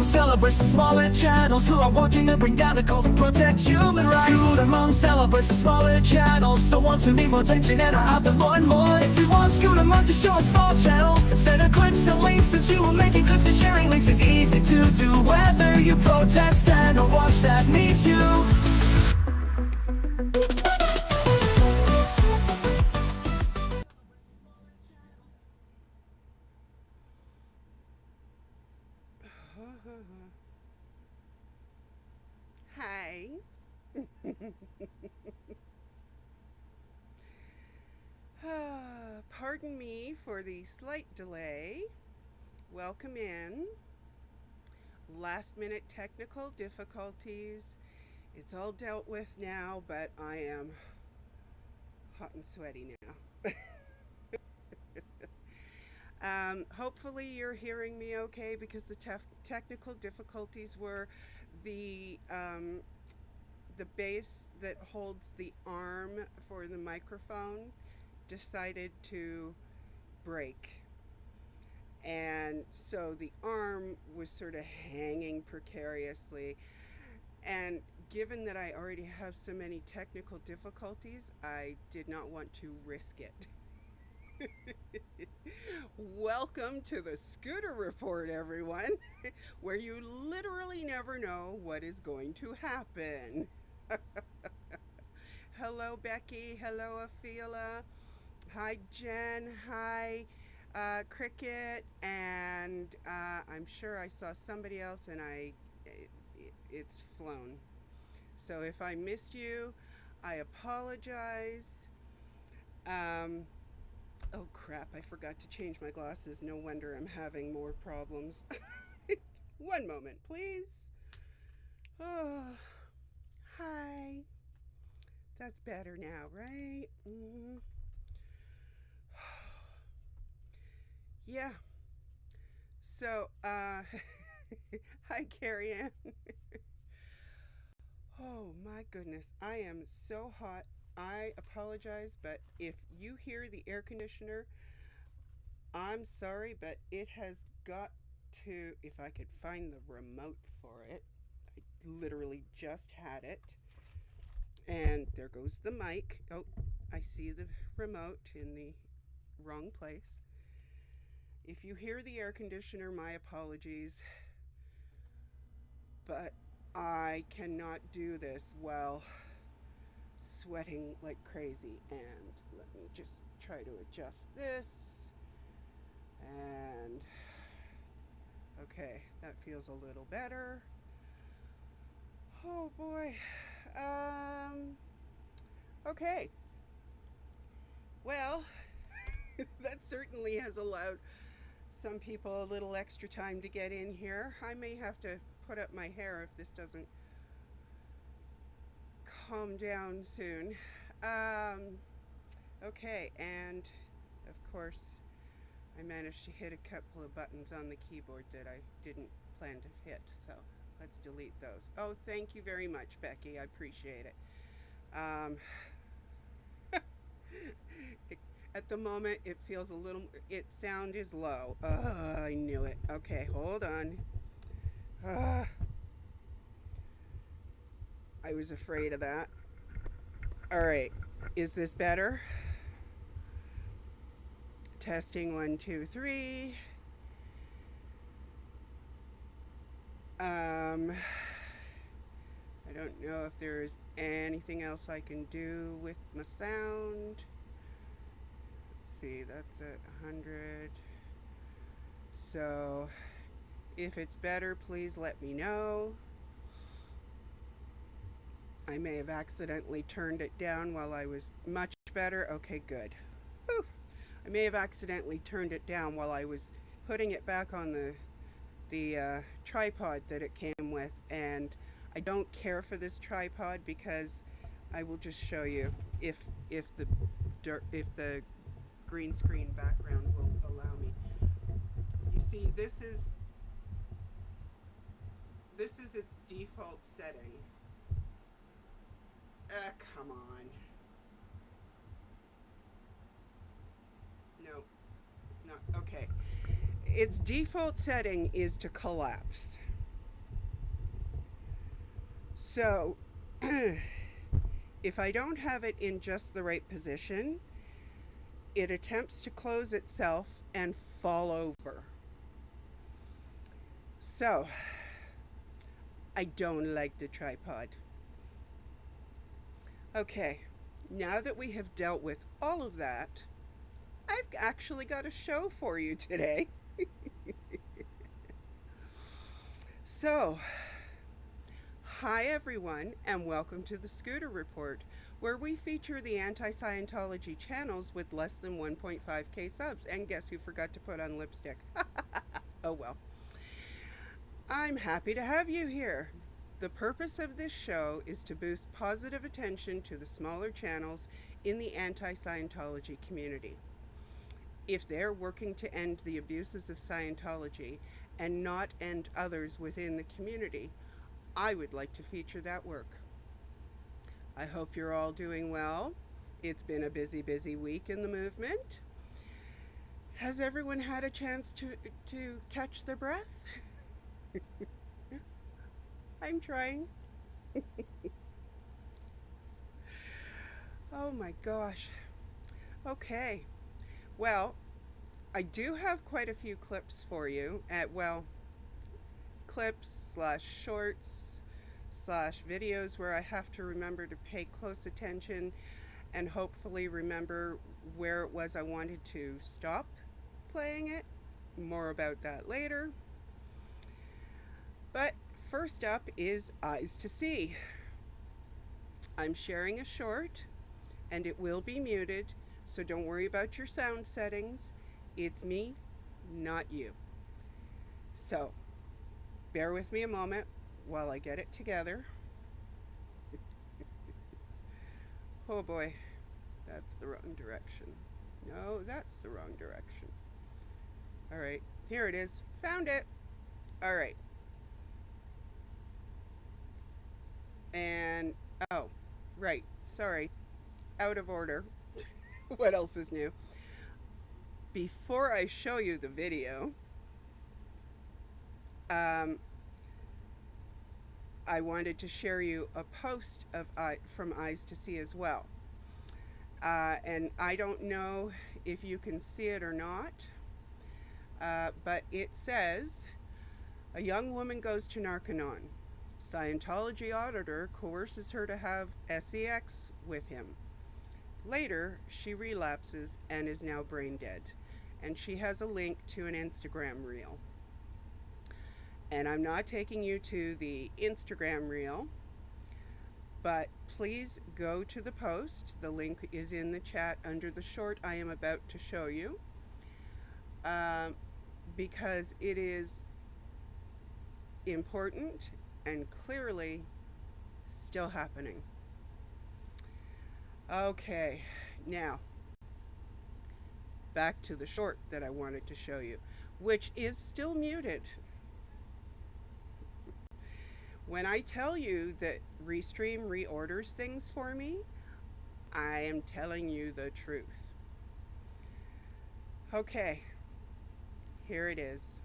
mom celebrates the smaller channels who are working to bring down the cult and protect human rights. Scooter mom celebrates the smaller channels, the ones who need more attention and are out there more and more. If you want Scooter mom to show a small channel, send her clips and links, since you are making clips and sharing links is easy to do. Whether you protest and or watch that meets you. Hi. Pardon me for the slight delay. Welcome in. Last minute technical difficulties. It's all dealt with now, but I am hot and sweaty now. Hopefully you're hearing me okay, because the technical difficulties were the base that holds the arm for the microphone decided to break. And so the arm was sort of hanging precariously. And given that I already have so many technical difficulties, I did not want to risk it. Welcome to the Scooter Report, everyone, where you literally never know what is going to happen. Hello, Becky. Hello, Aphila. Hi, Jen. Hi, Cricket. And I'm sure I saw somebody else and it's flown. So if I missed you, I apologize. Oh crap, I forgot to change my glasses. No wonder I'm having more problems. One moment, please. Oh, hi. That's better now, right? Mm-hmm. Yeah. So, hi, Carrie Ann. Oh my goodness, I am so hot. I apologize, but if you hear the air conditioner, I'm sorry, but it has got to, if I could find the remote for it. I literally just had it. And there goes the mic. Oh, I see the remote in the wrong place. If you hear the air conditioner, my apologies. But I cannot do this while sweating like crazy. And let me just try to adjust this. And okay, that feels a little better. Oh boy. Okay. Well, that certainly has allowed some people a little extra time to get in here. I may have to put up my hair if this doesn't calm down soon. Okay, and of course I managed to hit a couple of buttons on the keyboard that I didn't plan to hit, so let's delete those. Oh, thank you very much, Becky. I appreciate it. At the moment, it feels a little, sound is low. I knew it. Okay, hold on. I was afraid of that. All right, is this better? Testing 1, 2, 3. I don't know if there is anything else I can do with my sound. Let's see, that's at 100. So if it's better, please let me know. I may have accidentally turned it down while I was much better. Okay, good. Whew. I may have accidentally turned it down while I was putting it back on the tripod that it came with, and I don't care for this tripod because I will just show you if the green screen background will allow me. You see, this is its default setting. Come on. No, it's not. Okay. Its default setting is to collapse. So, if I don't have it in just the right position, it attempts to close itself and fall over. So, I don't like the tripod. Okay, now that we have dealt with all of that, I've actually got a show for you today. So, hi everyone, and welcome to the Scooter Report, where we feature the Anti-Scientology channels with less than 1.5k subs. And guess who forgot to put on lipstick? Oh well. I'm happy to have you here. The purpose of this show is to boost positive attention to the smaller channels in the anti-Scientology community. If they're working to end the abuses of Scientology and not end others within the community, I would like to feature that work. I hope you're all doing well. It's been a busy week in the movement. Has everyone had a chance to catch their breath? I'm trying. Oh my gosh. Okay. Well, I do have quite a few clips for you. Clips / shorts / videos where I have to remember to pay close attention and hopefully remember where it was I wanted to stop playing it. More about that later. But first up is Eyes to See. I'm sharing a short and it will be muted, so don't worry about your sound settings. It's me, not you. So, bear with me a moment while I get it together. Oh boy, that's the wrong direction. No, that's the wrong direction. All right, here it is. Found it. All right. And, oh, right, sorry. Out of order. What else is new? Before I show you the video, I wanted to share you a post from Eyes to See as well. And I don't know if you can see it or not, but it says, a young woman goes to Narconon. Scientology auditor coerces her to have sex with him. Later, she relapses and is now brain dead. And she has a link to an Instagram reel. And I'm not taking you to the Instagram reel, but please go to the post. The link is in the chat under the short I am about to show you, because it is important and clearly still happening. Okay, now back to the short that I wanted to show you, which is still muted. When I tell you that Restream reorders things for me, I am telling you the truth. Okay, here it is.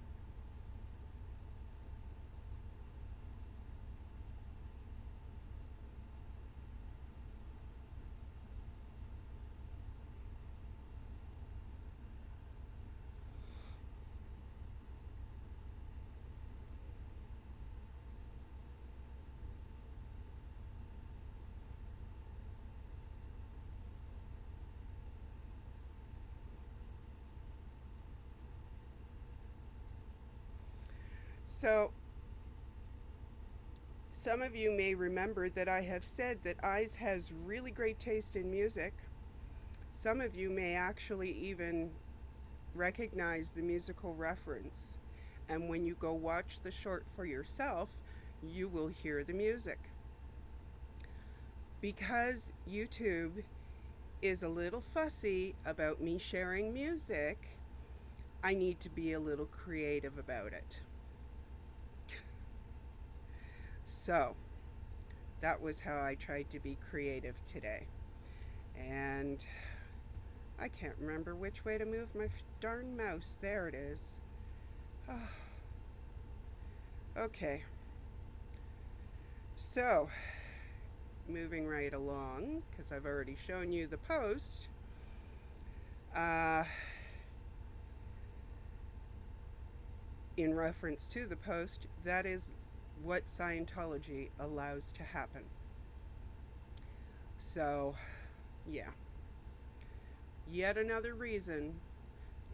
So, some of you may remember that I have said that Eyes has really great taste in music. Some of you may actually even recognize the musical reference. And when you go watch the short for yourself, you will hear the music. Because YouTube is a little fussy about me sharing music, I need to be a little creative about it. So, that was how I tried to be creative today. And I can't remember which way to move my darn mouse. There it is. Oh. Okay. So, moving right along, because I've already shown you the post. In reference to the post, that is what Scientology allows to happen. So, yeah. Yet another reason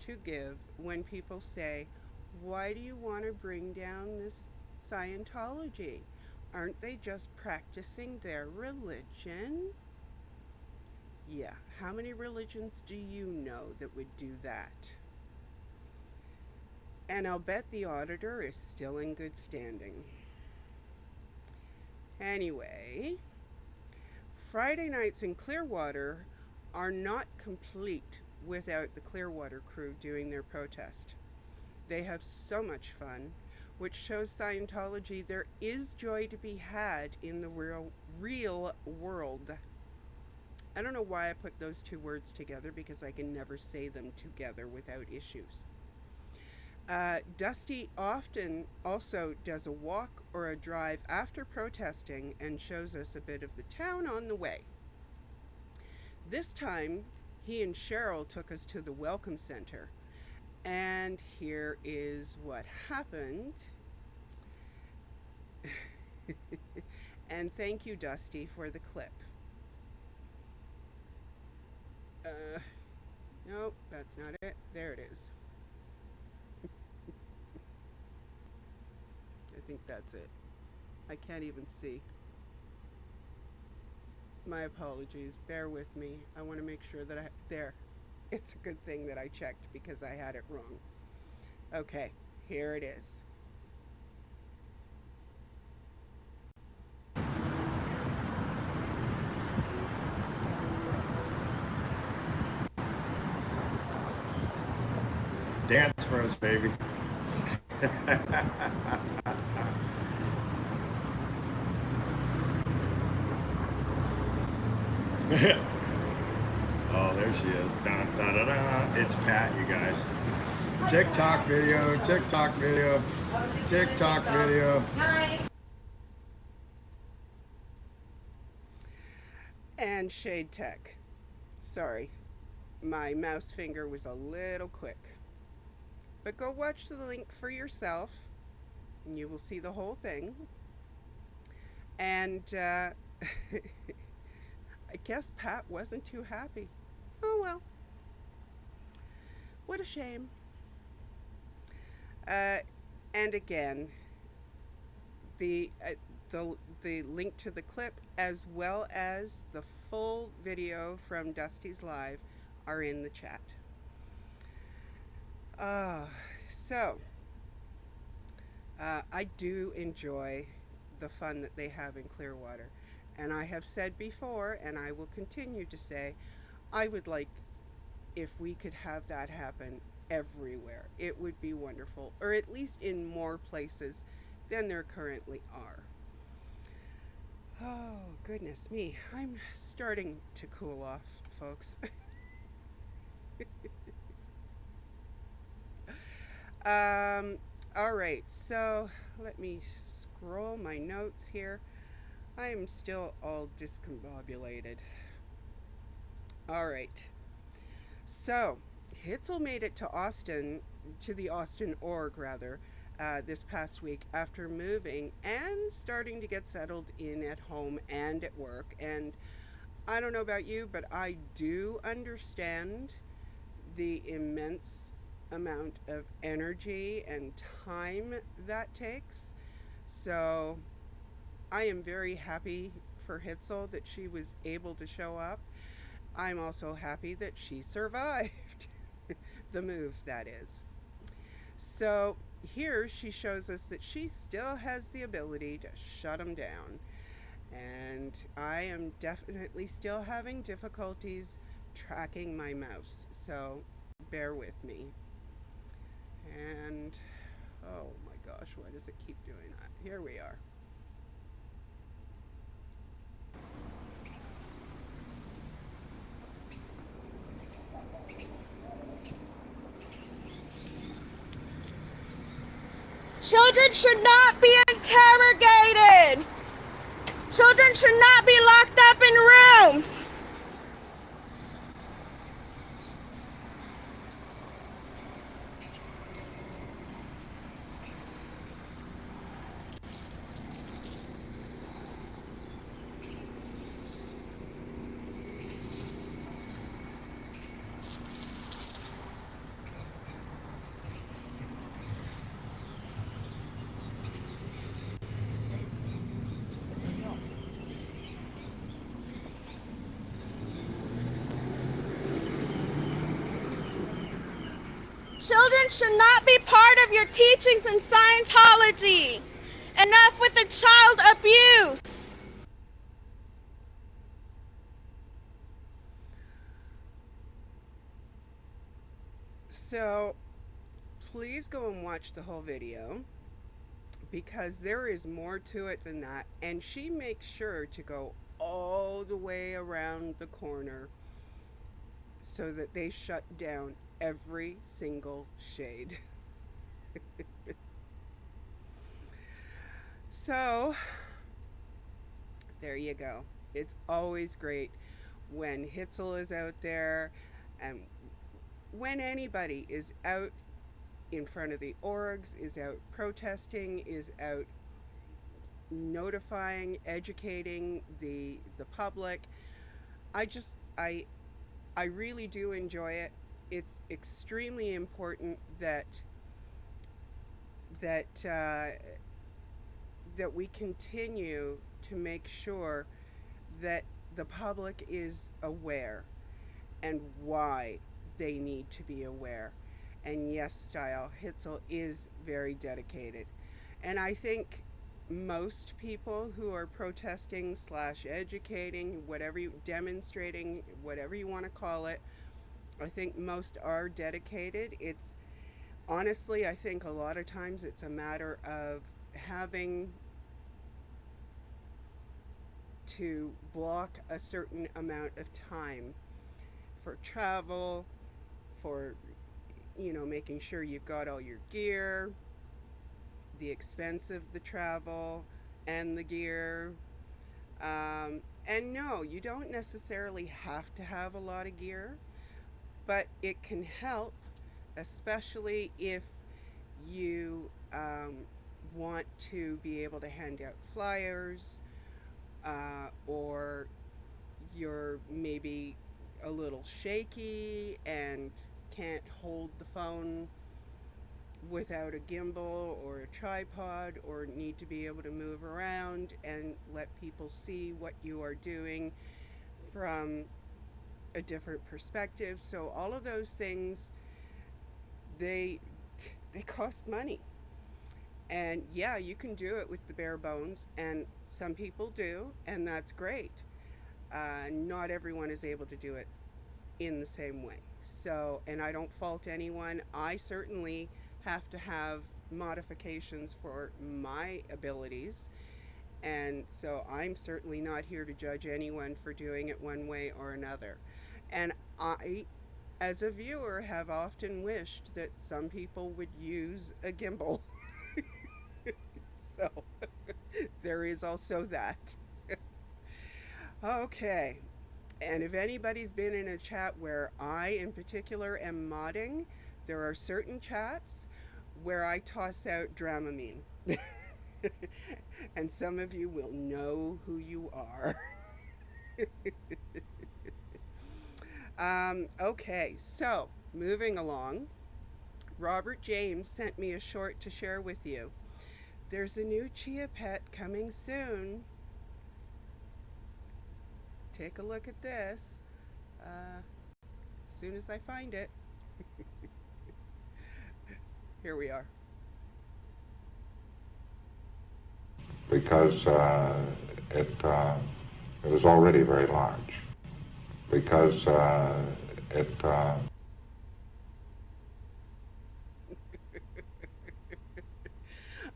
to give when people say, why do you want to bring down this Scientology? Aren't they just practicing their religion? Yeah, how many religions do you know that would do that? And I'll bet the auditor is still in good standing. Anyway, Friday nights in Clearwater are not complete without the Clearwater crew doing their protest. They have so much fun, which shows Scientology there is joy to be had in the real world. I don't know why I put those two words together, because I can never say them together without issues. Dusty often also does a walk or a drive after protesting and shows us a bit of the town on the way. This time, he and Cheryl took us to the Welcome Center. And here is what happened. And thank you, Dusty, for the clip. Nope, that's not it. There it is. I think that's it. I can't even see. My apologies. Bear with me. I want to make sure that there. It's a good thing that I checked, because I had it wrong. Okay, here it is. Dance for us, baby. Oh, there she is. Da, da, da, da. It's Pat, you guys. TikTok video, TikTok video, TikTok video. And Shade Tech. Sorry, my mouse finger was a little quick. But go watch the link for yourself, and you will see the whole thing. And I guess Pat wasn't too happy. Oh well. What a shame. And again, the link to the clip, as well as the full video from Dusty's Live, are in the chat. I do enjoy the fun that they have in Clearwater. And I have said before, and I will continue to say, I would like if we could have that happen everywhere. It would be wonderful, or at least in more places than there currently are. Oh, goodness me. I'm starting to cool off, folks. All right, so let me scroll my notes here. I am still all discombobulated. All right. So, Hitzel made it to Austin, to the Austin org rather, this past week after moving and starting to get settled in at home and at work. And I don't know about you, but I do understand the immense amount of energy and time that takes. So I am very happy for Hitzel that she was able to show up. I'm also happy that she survived the move, that is. So here she shows us that she still has the ability to shut them down. And I am definitely still having difficulties tracking my mouse, so bear with me. And, oh my gosh, why does it keep doing that? Here we are. Children should not be interrogated! Children should not be locked up in rooms. Children should not be part of your teachings in Scientology. Enough with the child abuse. So please go and watch the whole video, because there is more to it than that, and she makes sure to go all the way around the corner so that they shut down every single shade. So there you go. It's always great when Hitzel is out there, and when anybody is out in front of the orgs, is out protesting, is out notifying, educating the public. I really do enjoy it. It's extremely important that we continue to make sure that the public is aware and why they need to be aware. And yes, Style, Hitzel is very dedicated. And I think most people who are protesting / educating, demonstrating, whatever you want to call it, I think most are dedicated. It's honestly, I think a lot of times it's a matter of having to block a certain amount of time for travel, for making sure you've got all your gear, the expense of the travel and the gear. And no, you don't necessarily have to have a lot of gear, but it can help, especially if you want to be able to hand out flyers, or you're maybe a little shaky and can't hold the phone without a gimbal or a tripod, or need to be able to move around and let people see what you are doing from a different perspective. So all of those things, they cost money. And yeah, you can do it with the bare bones, and some people do, and that's great. Not everyone is able to do it in the same way. So, and I don't fault anyone. I certainly have to have modifications for my abilities, and so I'm certainly not here to judge anyone for doing it one way or another. And I, as a viewer, have often wished that some people would use a gimbal. So there is also that. Okay. And if anybody's been in a chat where I in particular am modding, there are certain chats where I toss out Dramamine. And some of you will know who you are. Okay, so moving along, Robert James sent me a short to share with you. There's a new Chia pet coming soon. Take a look at this as soon as I find it. Here we are. Because it was already very large. Because it...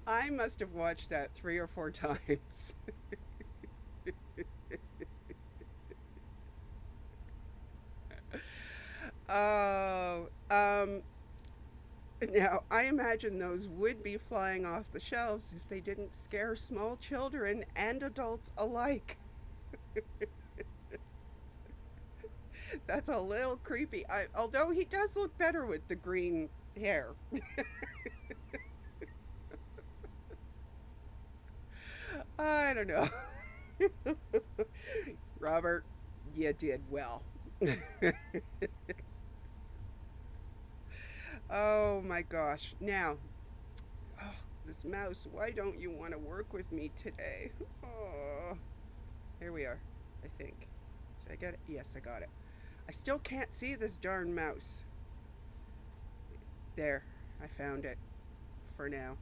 I must have watched that 3 or 4 times. Oh, Now, I imagine those would be flying off the shelves if they didn't scare small children and adults alike. That's a little creepy. Although he does look better with the green hair. I don't know. Robert, you did well. Oh my gosh. Now, oh, this mouse, why don't you want to work with me today? Oh, here we are, I think. Did I get it? Yes, I got it. I still can't see this darn mouse. There, I found it for now.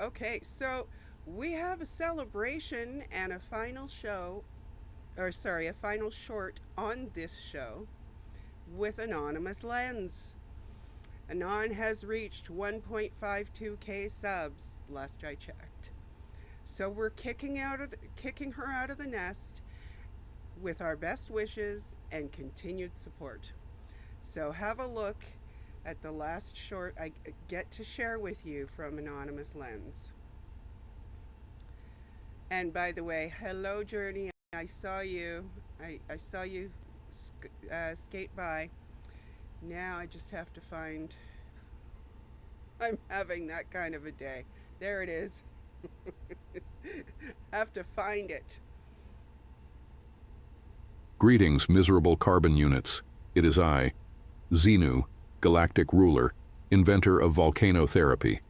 Okay, so we have a celebration and a final show, or sorry, a final short on this show with Anonymous Lens. Anon has reached 1.52k subs last I checked. So we're kicking her out of the nest with our best wishes and continued support. So have a look at the last short I get to share with you from Anonymous Lens. And by the way, hello Journey, I saw you. I saw you skate by. Now I just have to find, I'm having that kind of a day. There it is. Have to find it. Greetings, miserable carbon units. It is I, Xenu, galactic ruler, inventor of volcano therapy.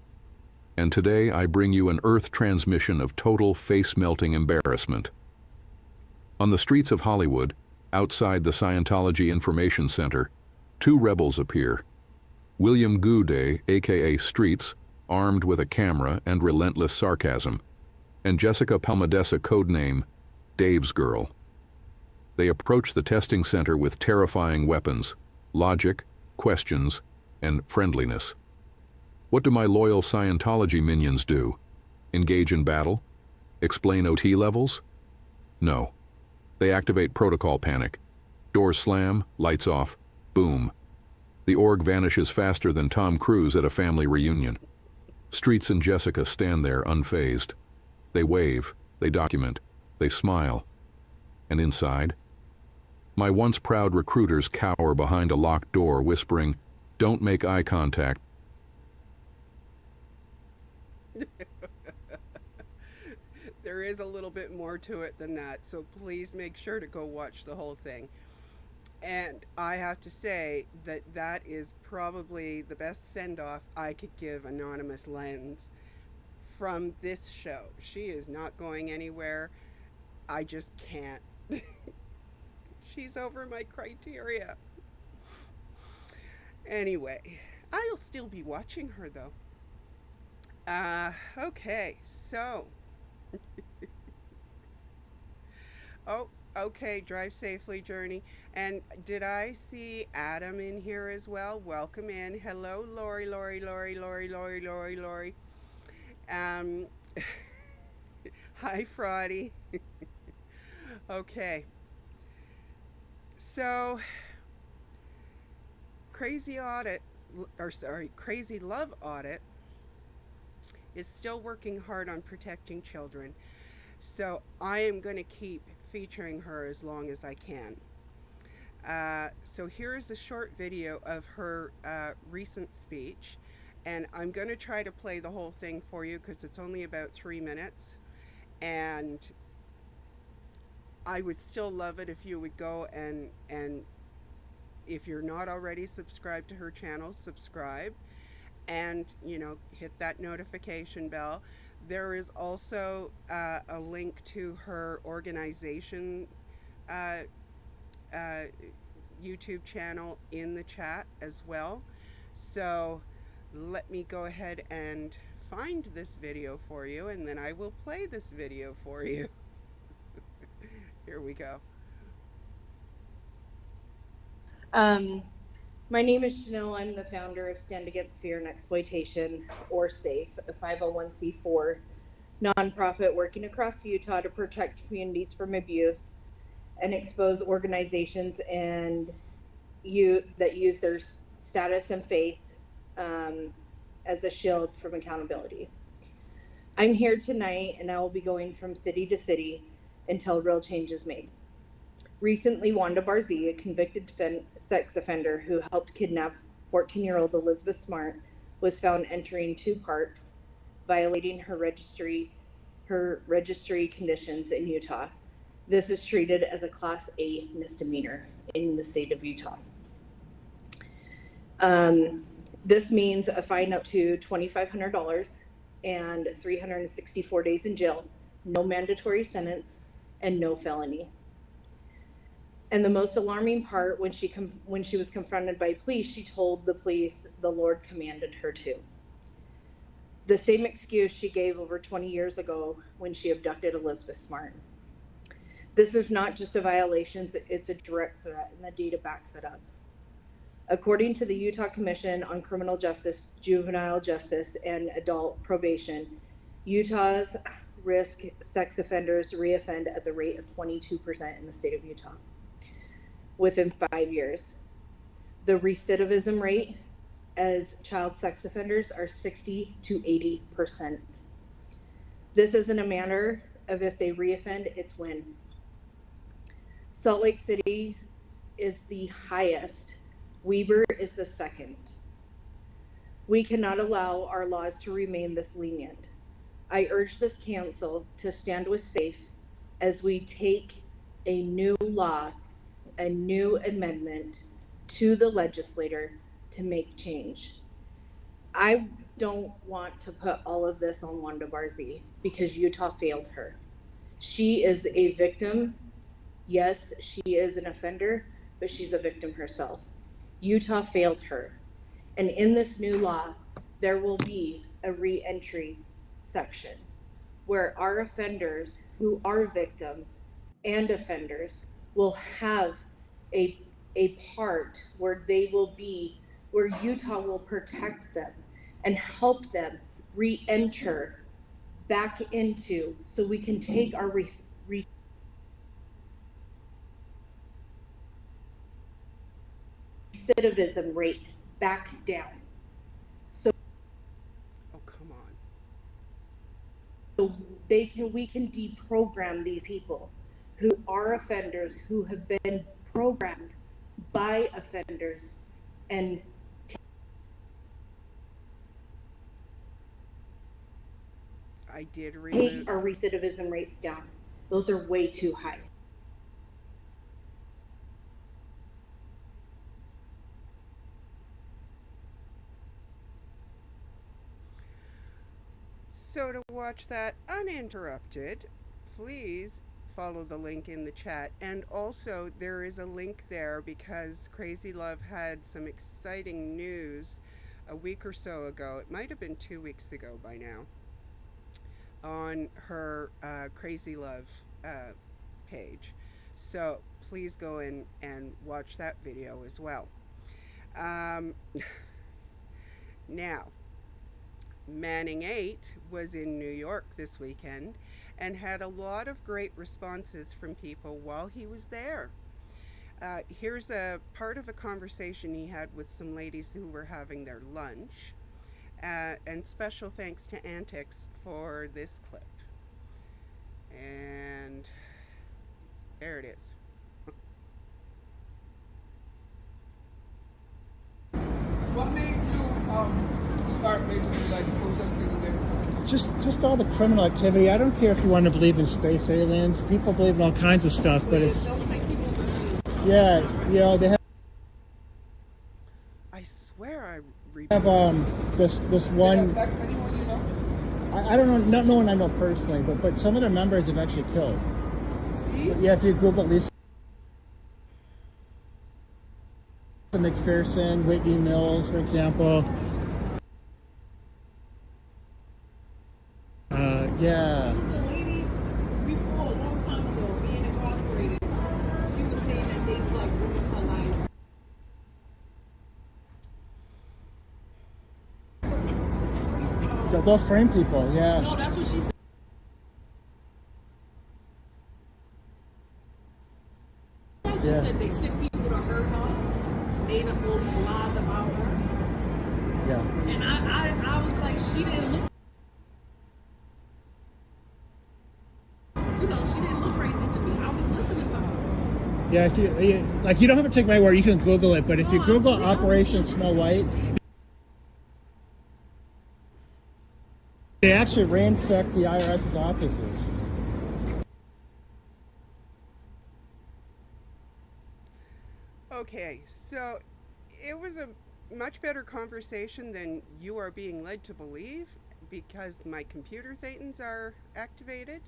And today I bring you an Earth transmission of total face-melting embarrassment. On the streets of Hollywood, outside the Scientology Information Center, two rebels appear. William Goudet, aka Streets, armed with a camera and relentless sarcasm, and Jessica Palmadessa, codename Dave's Girl. They approach the testing center with terrifying weapons, logic, questions, and friendliness. What do my loyal Scientology minions do? Engage in battle? Explain OT levels? No. They activate protocol panic. Doors slam, lights off, boom. The org vanishes faster than Tom Cruise at a family reunion. Streets and Jessica stand there unfazed. They wave, they document, they smile. And inside? My once proud recruiters cower behind a locked door, whispering, "Don't make eye contact." There is a little bit more to it than that, so please make sure to go watch the whole thing. And I have to say that that is probably the best send-off I could give Anonymous Lens from this show. She is not going anywhere. I just can't. She's over my criteria. Anyway, I'll still be watching her though. Okay, so. Oh, okay, drive safely, Journey. And did I see Adam in here as well? Welcome in. Hello, Lori. Hi, Fraudy. Okay. So, Crazyloveaudit is still working hard on protecting children. So I am going to keep featuring her as long as I can. So here's a short video of her recent speech, and I'm going to try to play the whole thing for you because it's only about 3 minutes, and I would still love it if you would go and if you're not already subscribed to her channel, subscribe, and hit that notification bell. There is also a link to her organization YouTube channel in the chat as well. So let me go ahead and find this video for you, and then I will play this video for you. Here we go. My name is Chanel. I'm the founder of Stand Against Fear and Exploitation, or SAFE, a 501c4 nonprofit working across Utah to protect communities from abuse and expose organizations and that use their status, and faith as a shield from accountability. I'm here tonight, and I will be going from city to city until real change is made. Recently, Wanda Barzee, a convicted sex offender who helped kidnap 14-year-old Elizabeth Smart, was found entering 2 parks, violating her registry conditions in Utah. This is treated as a Class A misdemeanor in the state of Utah. This means a fine up to $2,500 and 364 days in jail, no mandatory sentence, and no felony. And the most alarming part, when she was confronted by police, she told the police the Lord commanded her to. The same excuse she gave over 20 years ago when she abducted Elizabeth Smart. This is not just a violation, it's a direct threat, and the data backs it up. According to the Utah Commission on Criminal Justice, Juvenile Justice, and Adult Probation, Utah's risk sex offenders reoffend at the rate of 22% in the state of Utah within 5 years. The recidivism rate as child sex offenders are 60 to 80%. This isn't a matter of if they reoffend, it's when. Salt Lake City is the highest. Weber is the second. We cannot allow our laws to remain this lenient. I urge this council to stand with SAFE as we take a new law, a new amendment to the legislator to make change. I don't want to put all of this on Wanda Barzee because Utah failed her. She is a victim. Yes, she is an offender, but she's a victim herself. Utah failed her. And in this new law, there will be a re-entry section where our offenders who are victims and offenders will have a part where they will be, where Utah will protect them and help them re-enter back into, so we can take our recidivism rate back down. So, Oh, come on. so we can deprogram these people who are offenders, who have been programmed by offenders, and I did take remove. our recidivism rates down. Those are way too high. So to watch that uninterrupted, please follow the link in the chat. And also there is a link there because Crazy Love had some exciting news a week or so ago. It might have been 2 weeks ago by now, on her Crazy Love page. So please go in and watch that video as well. Now, Manning 8 was in New York this weekend and had a lot of great responses from people while he was there. Here's a part of a conversation he had with some ladies who were having their lunch. And special thanks to Antics for this clip. And there it is. What made you start basically like protesting against? Just all the criminal activity. I don't care if you want to believe in space aliens. People believe in all kinds of stuff, but it's yeah, you know, they I swear I have this one. Anyone you know? I don't know, not no one I know personally, but some of their members have actually killed. See? But yeah, if you Google Lisa McPherson, Whitney Mills, for example. Yeah. There's a lady before a long time ago being incarcerated. She was saying that they like women to life. They'll frame people, yeah. No, that's what she said. She said they sent people to hurt her, made up all these lies about her. And I was like, she didn't look, you know, she didn't look crazy to me. I was listening to her. Yeah, if you like, you don't have to take my word. You can Google it, but if you Google Operation Snow White, they actually ransacked the IRS's offices. Okay, so it was a much better conversation than you are being led to believe because my computer thetans are activated.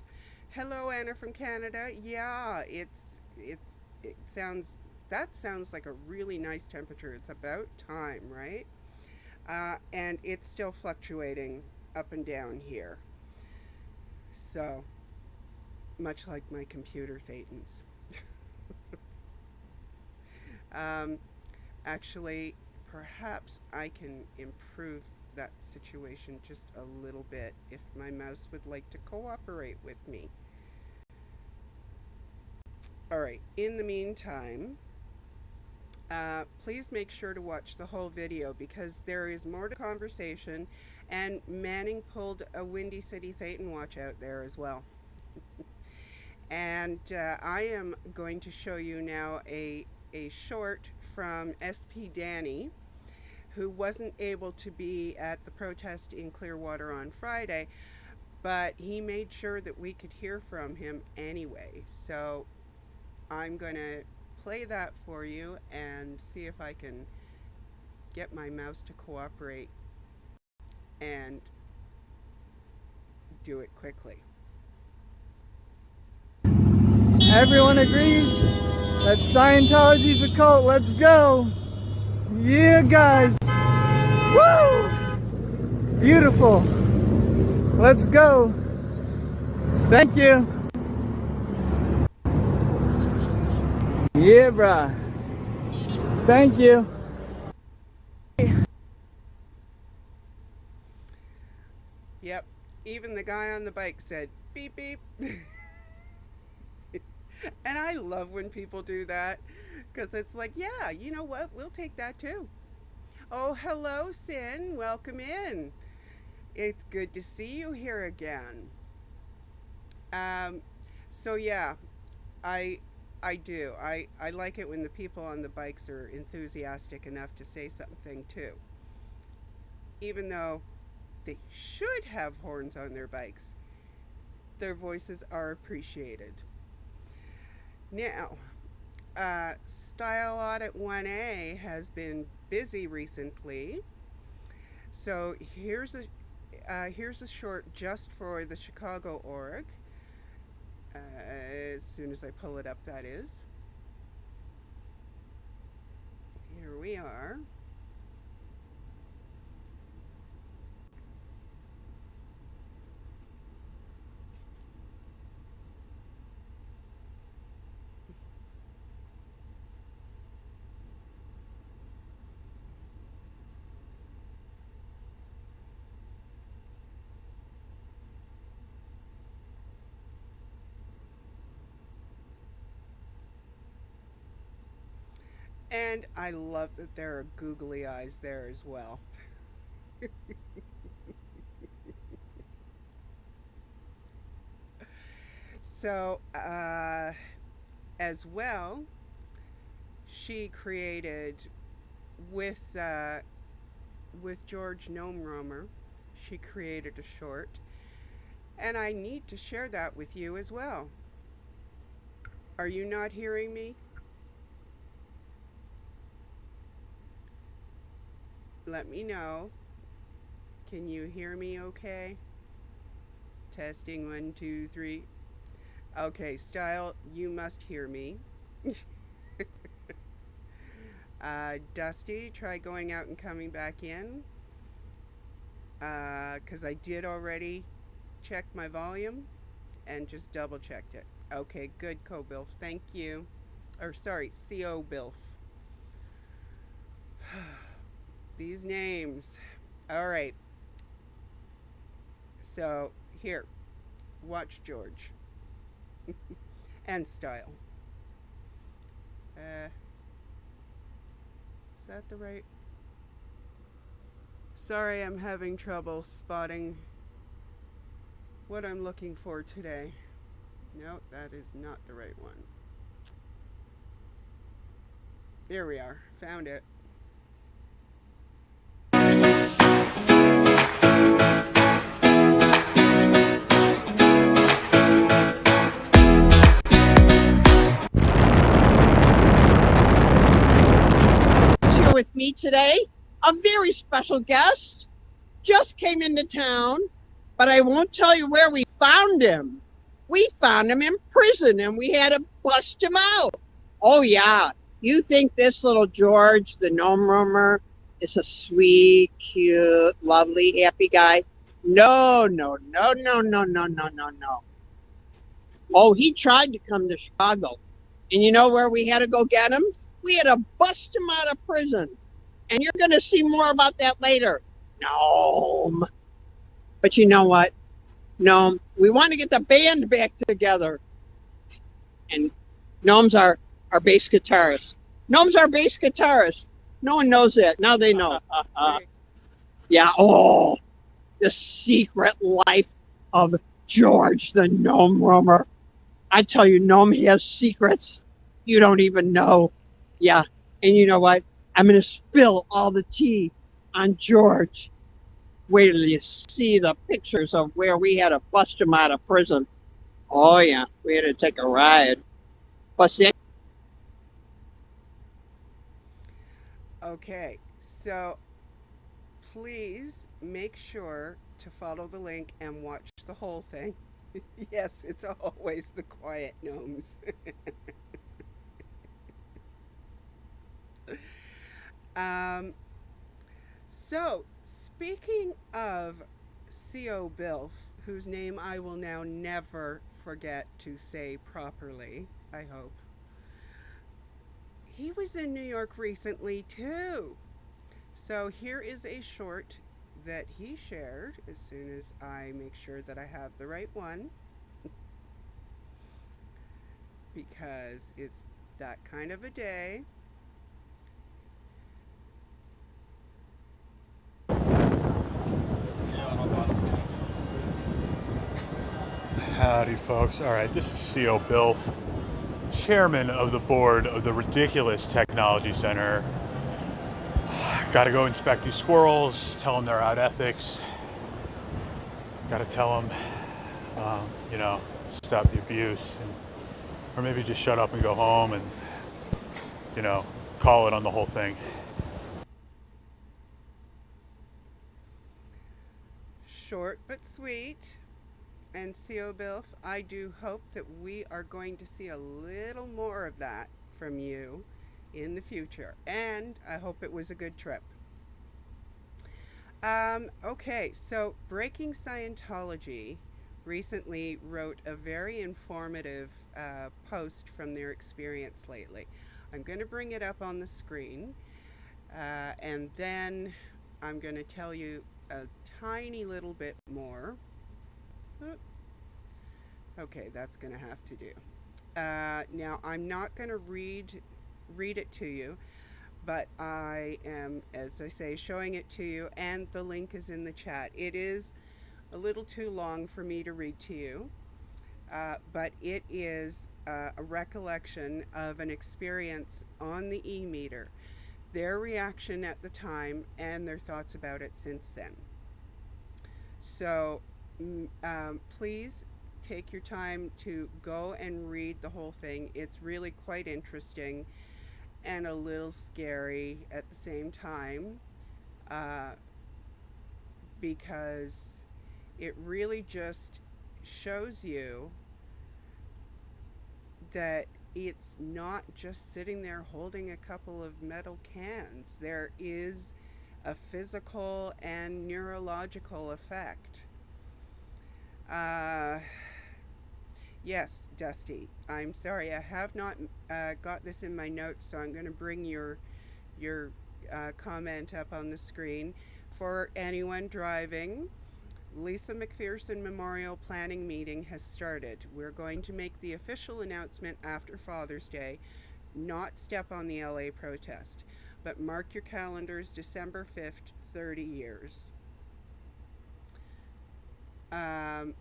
Hello, Anna from Canada. Yeah, it sounds, that sounds like a really nice temperature. It's about time, right? And it's still fluctuating up and down here. So, much like my computer thetans. Actually, perhaps I can improve that situation just a little bit if my mouse would like to cooperate with me. Alright, in the meantime, please make sure to watch the whole video because there is more to conversation, and Manning pulled a Windy City Thetan watch out there as well. And I am going to show you now a short from SP Danny, who wasn't able to be at the protest in Clearwater on Friday, but he made sure that we could hear from him anyway. So I'm going to play that for you and see if I can get my mouse to cooperate and do it quickly. Everyone agrees that Scientology's a cult. Let's go. Yeah, guys. Woo! Beautiful. Let's go. Thank you. Yeah, bruh. Thank you. Yep, even the guy on the bike said beep beep. And I love when people do that because it's like, yeah, you know what? We'll take that too. Oh, hello, Sin. Welcome in. It's good to see you here again. So yeah, I do. I like it when the people on the bikes are enthusiastic enough to say something too. Even though they should have horns on their bikes, their voices are appreciated. Now, Style Audit 1A has been busy recently, so here's a short just for the Chicago org. As soon as I pull it up, that is. Here we are. And I love that there are googly eyes there as well. So, as well, she created with George GnomeRoamer, she created a short, and I need to share that with you as well. Are you not hearing me? Let me know. Can you hear me okay? Testing 1, 2, 3. Okay, Style, you must hear me. Dusty, try going out and coming back in. Because I did already check my volume and just double checked it. Okay, good, COBilf. Thank you. Or sorry, COBilf. These names. All right. So here, watch George and Style. Is that the right? Sorry, I'm having trouble spotting what I'm looking for today. No, that is not the right one. There we are. Found it. Here with me today, a very special guest. Just came into town, but I won't tell you where we found him. We found him in prison and we had to bust him out. Oh yeah, you think this little George, the GnomeRoamer, is a sweet, cute, lovely, happy guy? No. Oh, he tried to come to Chicago. And you know where we had to go get him? We had to bust him out of prison. And you're going to see more about that later. Gnome. But you know what? Gnome, we want to get the band back together. And Gnome's our bass guitarist. Gnome's our bass guitarist. No one knows that. Now they know. Yeah, oh, the secret life of George the GnomeRoamer. I tell you, Gnome has secrets you don't even know. Yeah, and you know what? I'm going to spill all the tea on George. Wait till you see the pictures of where we had to bust him out of prison. Oh, yeah, we had to take a ride. What's it? Okay, so please make sure to follow the link and watch the whole thing. Yes, it's always the quiet gnomes. So, speaking of COBilf, whose name I will now never forget to say properly, I hope, he was in New York recently too. So here is a short that he shared as soon as I make sure that I have the right one. Because it's that kind of a day. Howdy folks. Alright, this is COBilf, chairman of the board of the ridiculous technology center. Gotta go inspect these squirrels, tell them they're out ethics. Gotta tell them, you know, stop the abuse, or maybe just shut up and go home and, you know, call it on the whole thing. Short but sweet. And COBilf, I do hope that we are going to see a little more of that from you in the future. And I hope it was a good trip. Okay, so Breaking Scientology recently wrote a very informative post from their experience lately. I'm going to bring it up on the screen, and then I'm going to tell you a tiny little bit more. Okay, that's going to have to do. Now, I'm not going to read it to you, but I am, as I say, showing it to you, and the link is in the chat. It is a little too long for me to read to you, but it is a recollection of an experience on the e-meter, their reaction at the time, and their thoughts about it since then. So please take your time to go and read the whole thing. It's really quite interesting and a little scary at the same time, because it really just shows you that it's not just sitting there holding a couple of metal cans. There is a physical and neurological effect. Yes, Dusty, I'm sorry, I have not got this in my notes, so I'm going to bring your comment up on the screen. For anyone driving, Lisa McPherson Memorial Planning Meeting has started. We're going to make the official announcement after Father's Day, not step on the LA protest, but mark your calendars December 5th, 30 years. All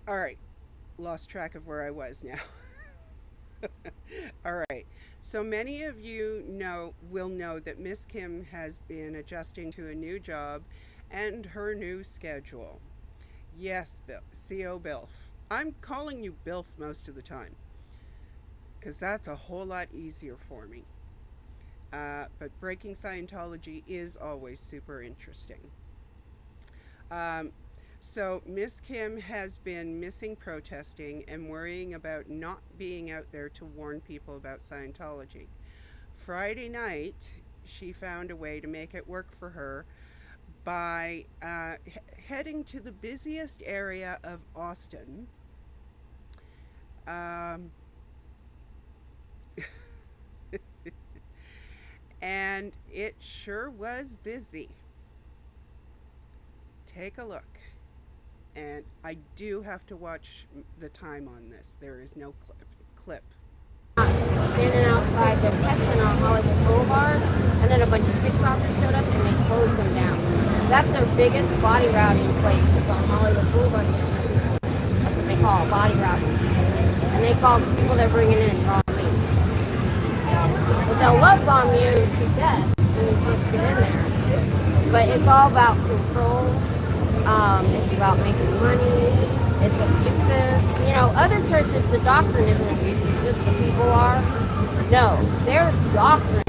right, lost track of where I was now. All right, so many of you will know that Miss Kim has been adjusting to a new job and her new schedule. Yes, COBilf. I'm calling you Bilf most of the time because that's a whole lot easier for me. But breaking Scientology is always super interesting. So Miss Kim has been missing protesting and worrying about not being out there to warn people about Scientology. Friday night, she found a way to make it work for her by heading to the busiest area of Austin. And it sure was busy. Take a look. And I do have to watch the time on this. There is no clip. Standing outside, they're testing on Hollywood Boulevard, and then a bunch of TikTokers showed up and they closed them down. That's their biggest body routing place, is on Hollywood Boulevard. That's what they call body routing. And they call the people they're bringing in raw meat. But they'll love bomb you to death when you first get in there. But it's all about control. It's about making money. It's abusive. You know, other churches, the doctrine isn't abusive, just the people are. No, their doctrine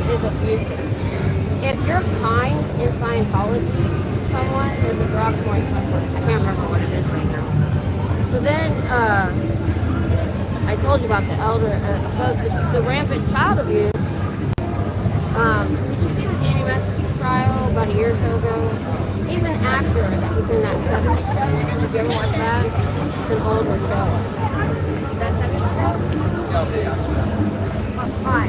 is abusive. If you're kind in Scientology to someone, there's a drug point. I can't remember what it is right now. So then, I told you about the elder, so the rampant child abuse. Did you see the Danny Massachusetts trial about a year or so ago? He's an actor that was in that 70s show. Have you ever watched that? It's an older show. That 70s show? Hi.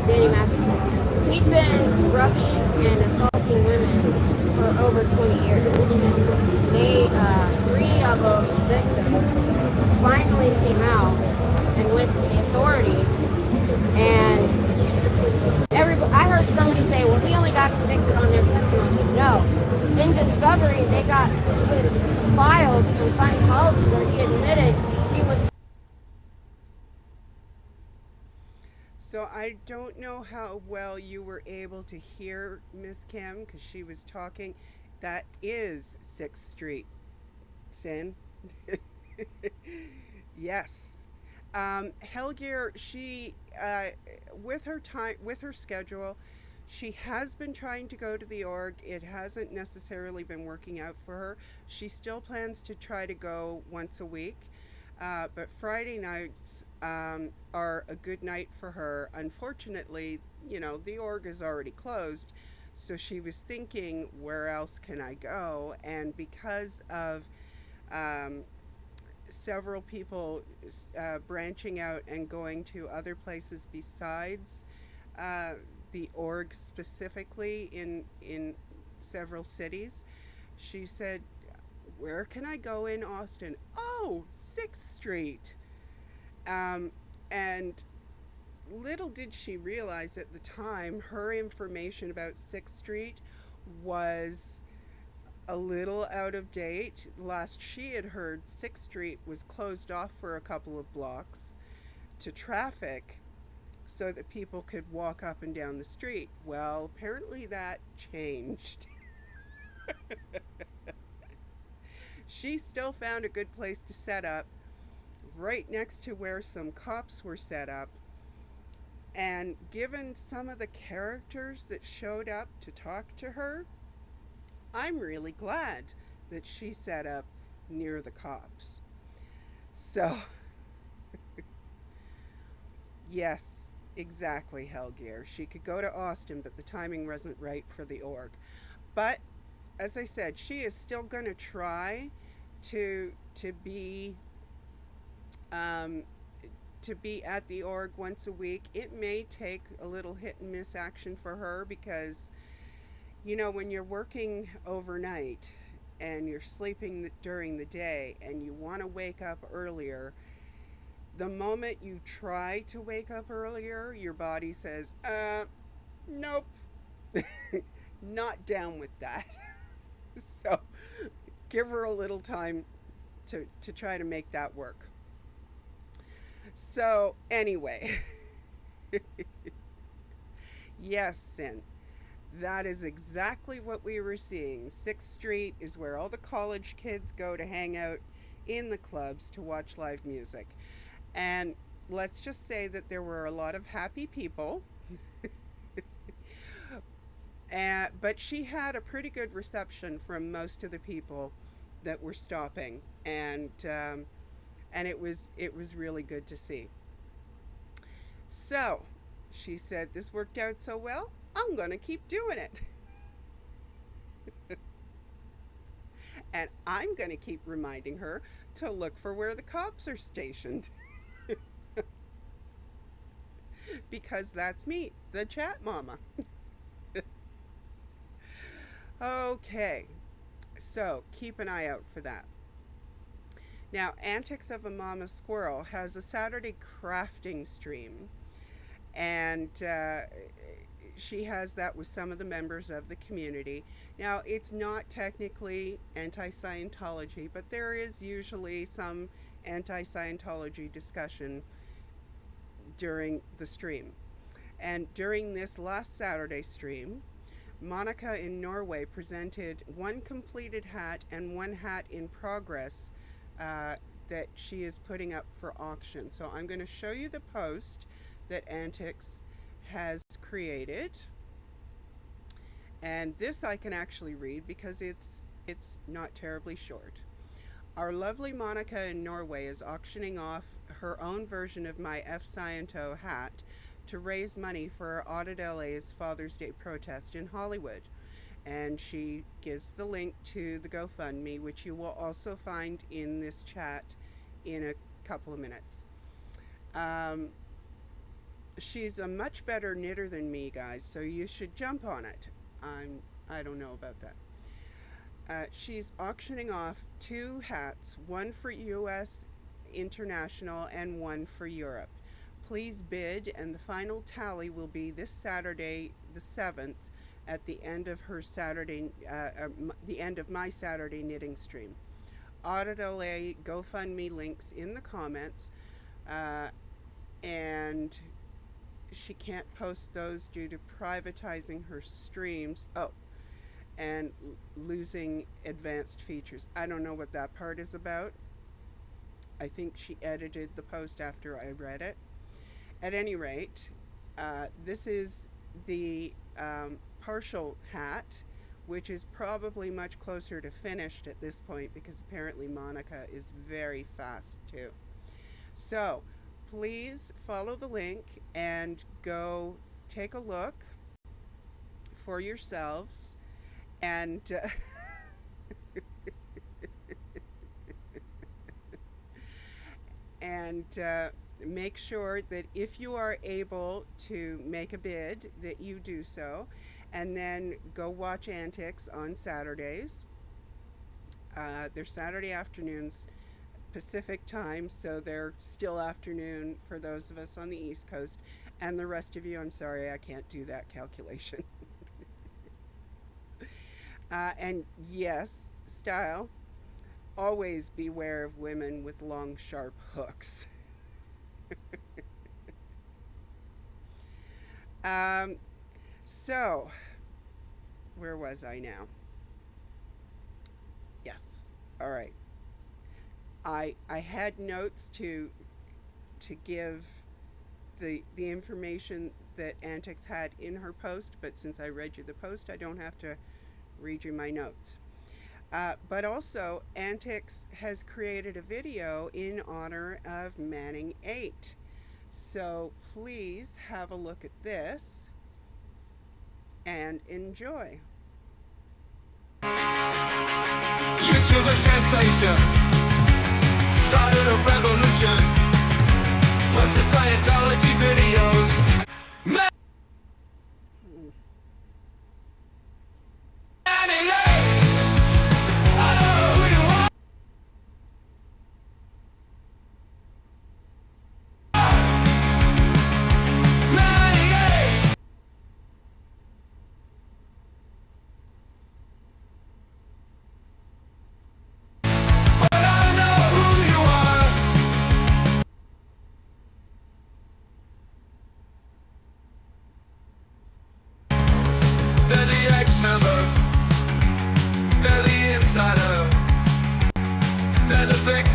Danny Massachusetts. He'd been drugging and assaulting women for over 20 years. They, 3 of those victims finally came out and went to the authorities, and I heard somebody say, well, he only got convicted on their testimony. No. In discovery, they got his files from Scientology where he admitted he was. So I don't know how well you were able to hear Miss Kim because she was talking. That is 6th Street, Sin. Yes. Helgier, she, with her schedule, she has been trying to go to the org. It hasn't necessarily been working out for her. She still plans to try to go once a week, but Friday nights are a good night for her. Unfortunately, you know, the org is already closed, so she was thinking, where else can I go? And because of several people branching out and going to other places besides the org, specifically in several cities, she said, where can I go in Austin? Oh, 6th Street. And little did she realize at the time, her information about 6th Street was a little out of date. Last she had heard, 6th Street was closed off for a couple of blocks to traffic so that people could walk up and down the street. Well, apparently that changed. She still found a good place to set up right next to where some cops were set up. And given some of the characters that showed up to talk to her, I'm really glad that she set up near the cops. So, yes, exactly, Helgier. She could go to Austin, but the timing wasn't right for the org. But, as I said, she is still going to try to be at the org once a week. It may take a little hit and miss action for her because, you know, when you're working overnight and you're sleeping during the day and you want to wake up earlier, the moment you try to wake up earlier, your body says, nope, not down with that. So give her a little time to try to make that work. So anyway, yes, Sin, that is exactly what we were seeing. 6th Street is where all the college kids go to hang out in the clubs to watch live music. And let's just say that there were a lot of happy people. But she had a pretty good reception from most of the people that were stopping, and it was really good to see. So she said, this worked out so well, I'm gonna keep doing it. And I'm gonna keep reminding her to look for where the cops are stationed. Because that's me, the chat mama. Okay, so keep an eye out for that. Now, Antics of a Mama Squirrel has a Saturday crafting stream, and she has that with some of the members of the community. Now, it's not technically Anti-Scientology, but there is usually some Anti-Scientology discussion during the stream. And during this last Saturday stream, Monica in Norway presented one completed hat and one hat in progress that she is putting up for auction. So I'm going to show you the post that Antics has created. And this I can actually read because it's not terribly short. Our lovely Monica in Norway is auctioning off her own version of my F. Sciento hat to raise money for Audit LA's Father's Day protest in Hollywood. And she gives the link to the GoFundMe, which you will also find in this chat in a couple of minutes. She's a much better knitter than me, guys, so you should jump on it. I don't know about that. She's auctioning off 2 hats, one for US International and one for Europe. Please bid, and the final tally will be this Saturday, the 7th, at the end of her Saturday, the end of my Saturday knitting stream. Audit LA GoFundMe links in the comments, and she can't post those due to privatizing her streams. Oh, and losing advanced features. I don't know what that part is about. I think she edited the post after I read it. At any rate, this is the partial hat, which is probably much closer to finished at this point because apparently Monica is very fast too. So please follow the link and go take a look for yourselves, and make sure that if you are able to make a bid, that you do so, and then go watch Antics on Saturdays. They're Saturday afternoons Pacific time, so they're still afternoon for those of us on the East Coast, and the rest of you, I'm sorry, I can't do that calculation. And yes, style, always beware of women with long, sharp hooks. So, where was I now? Yes, all right. I had notes to give the information that Antics had in her post, but since I read you the post, I don't have to read you my notes. But also, Antics has created a video in honor of Manning 8. So please have a look at this and enjoy. YouTube a sensation, started a revolution. What's the Scientology videos?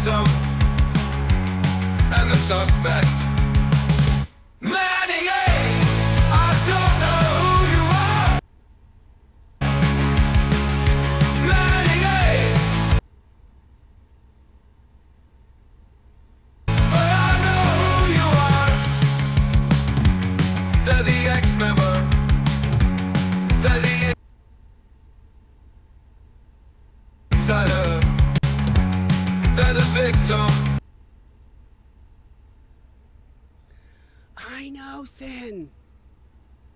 victim and the suspect. Manning, I don't know who you are. Manning, but I know who you are. They're the ex-member. They're the insider. They're the victim. I know, Sin.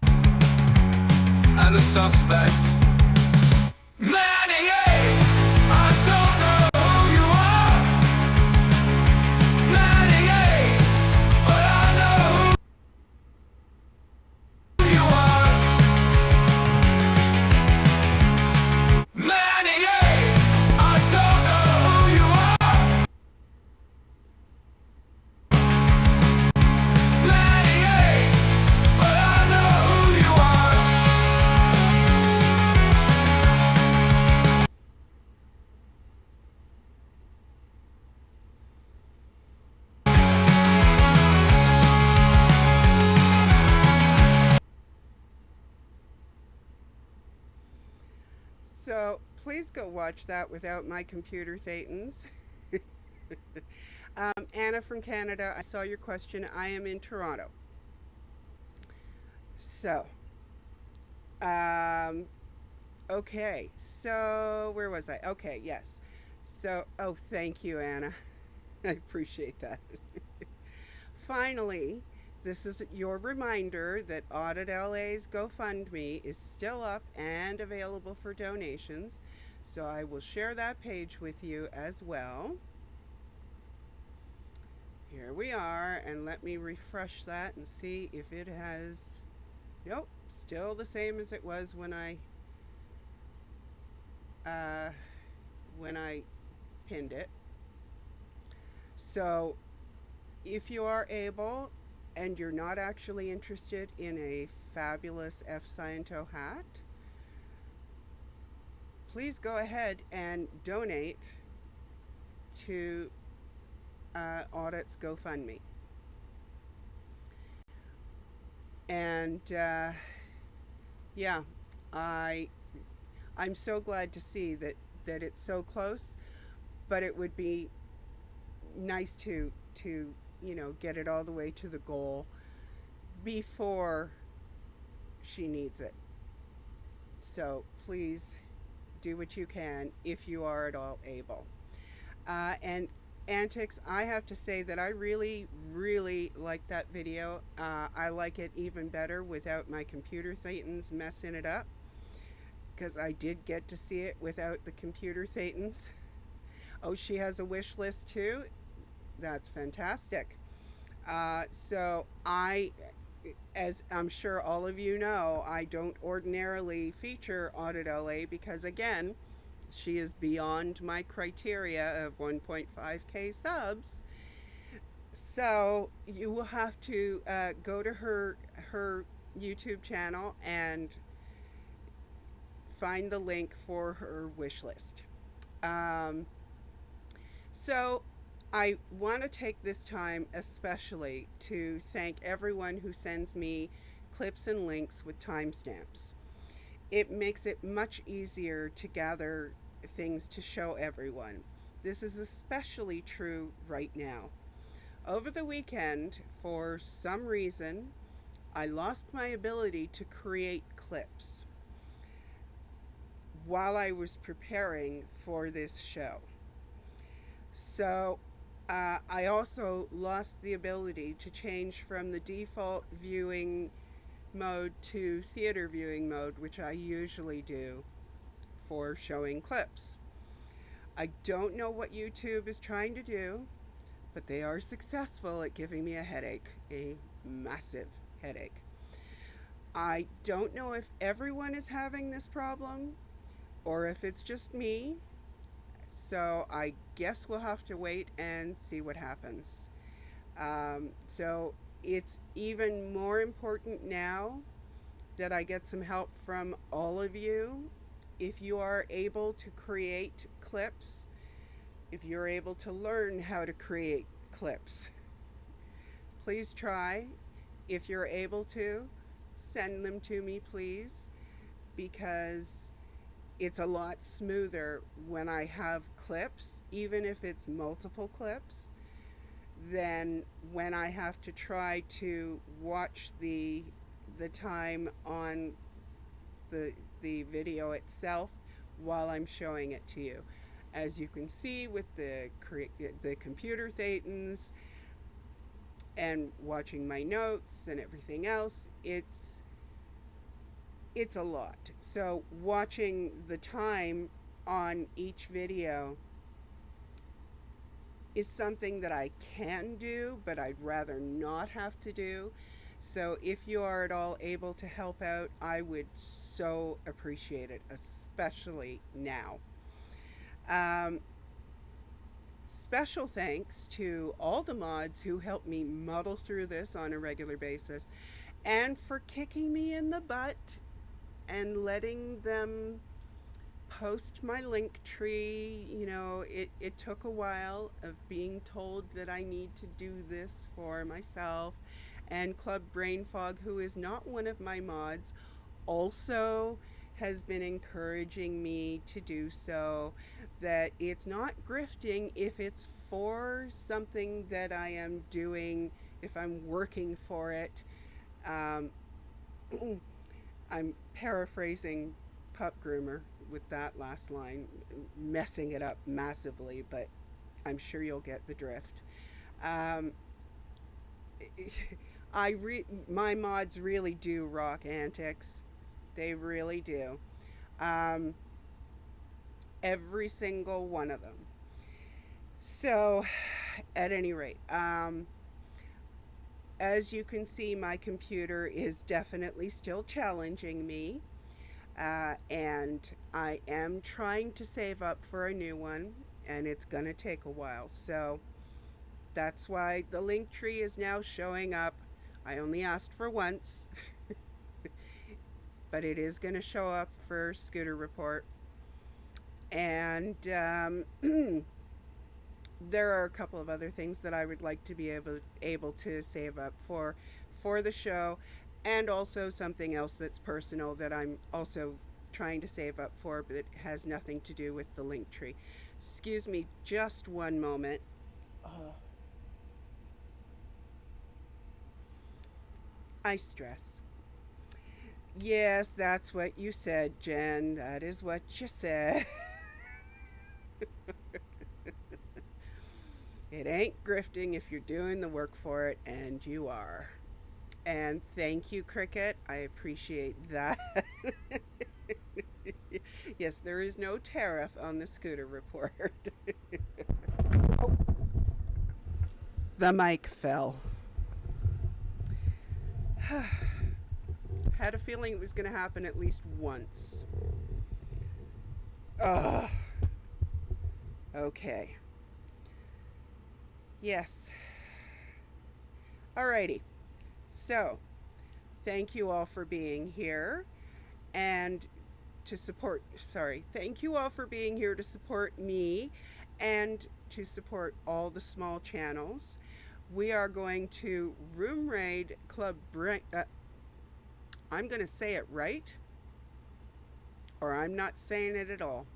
And the suspect. Manning, I don't know who you are. Manning, but I know who you are. Manning, I don't know who you are. Manning, but I know who you are. So please go watch that without my computer thetans. Anna from Canada, I saw your question. I am in Toronto. So, okay. So where was I? Okay, yes. So, oh, thank you, Anna. I appreciate that. Finally, this is your reminder that Audit LA's GoFundMe is still up and available for donations. So I will share that page with you as well. Here we are, and let me refresh that and see if it has... Nope, still the same as it was when I pinned it. So if you are able and you're not actually interested in a fabulous F Sciento hat, please go ahead and donate to Audit's GoFundMe. And yeah, I'm so glad to see that it's so close, but it would be nice to you know, get it all the way to the goal before she needs it. So please do what you can if you are at all able. And Antics, I have to say that I really like that video. I like it even better without my computer thetans messing it up, because I did get to see it without the computer thetans. Oh, she has a wish list too? That's fantastic. So as I'm sure all of you know, I don't ordinarily feature Audit LA because, again, she is beyond my criteria of 1.5k subs. So you will have to go to her YouTube channel and find the link for her wish list. So I want to take this time especially to thank everyone who sends me clips and links with timestamps. It makes it much easier to gather things to show everyone. This is especially true right now. Over the weekend, for some reason, I lost my ability to create clips while I was preparing for this show. So I also lost the ability to change from the default viewing mode to theater viewing mode, which I usually do for showing clips. I don't know what YouTube is trying to do, but they are successful at giving me a headache, a massive headache. I don't know if everyone is having this problem or if it's just me. So I guess we'll have to wait and see what happens. So it's even more important now that I get some help from all of you. If you are able to create clips, if you're able to learn how to create clips, please try. If you're able to, send them to me, please, because it's a lot smoother when I have clips, even if it's multiple clips, than when I have to try to watch the time on the video itself while I'm showing it to you. As you can see with the computer thetans and watching my notes and everything else, it's a lot. So watching the time on each video is something that I can do, but I'd rather not have to do. So if you are at all able to help out, I would so appreciate it, especially now. Special thanks to all the mods who help me muddle through this on a regular basis, and for kicking me in the butt and letting them post my link tree. You know, it took a while of being told that I need to do this for myself. And Club Brain Fog, who is not one of my mods, also has been encouraging me to do so, that it's not grifting if it's for something that I am doing, if I'm working for it. I'm paraphrasing Pup Groomer with that last line, messing it up massively, but I'm sure you'll get the drift. My mods really do rock Antics. They really do. Every single one of them. So, at any rate, as you can see, my computer is definitely still challenging me. And I am trying to save up for a new one, and it's gonna take a while. So that's why the link tree is now showing up. I only asked for once, but it is gonna show up for Scooter Report. And there are a couple of other things that I would like to be able to save up for the show, and also something else that's personal that I'm also trying to save up for, but it has nothing to do with the link tree. Excuse me just one moment. I stress. Yes, that's what you said, Jen. That is what you said. It ain't grifting if you're doing the work for it, and you are. And thank you, Cricket. I appreciate that. Yes, there is no tariff on the Scooter Report. The mic fell. Had a feeling it was going to happen at least once. Ugh. Okay. Yes. Alrighty. So, thank you all for being here and thank you all for being here to support me and to support all the small channels. We are going to room raid Club Brain. I'm going to say it right, or I'm not saying it at all.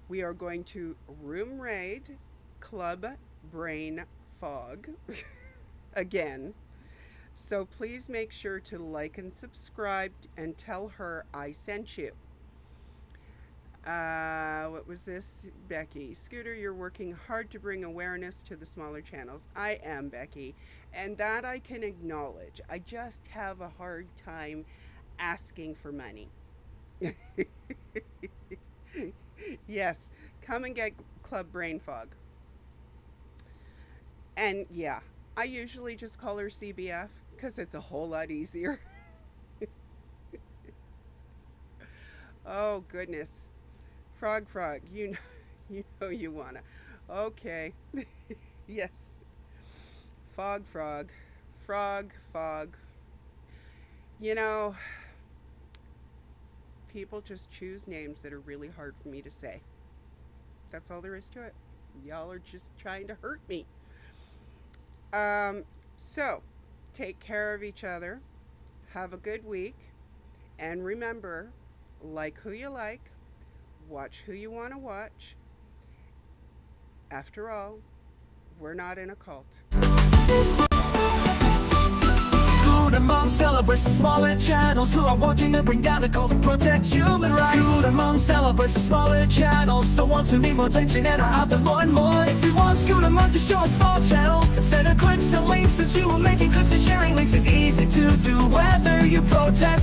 We are going to room raid Club Brain Fog again. So please make sure to like and subscribe and tell her I sent you. What was this? Becky. Scooter, you're working hard to bring awareness to the smaller channels. I am, Becky. And that I can acknowledge. I just have a hard time asking for money. Yes, come and get Club Brain Fog. And yeah, I usually just call her CBF because it's a whole lot easier. Oh, goodness. Frog, you know you wanna. Okay. Yes. Frog. You know, people just choose names that are really hard for me to say. That's all there is to it. Y'all are just trying to hurt me. So, take care of each other. Have a good week. And remember, like who you like. Watch who you want to watch. After all, we're not in a cult. School and Mom celebrates the smaller channels who are working to bring down the cult and protect human rights. School and Mom celebrates the smaller channels, the ones who need more attention and are out there more and more. If you want School and Mom to show a small channel, send her clips and links, since you are making clips and sharing links is easy to do. Whether you protest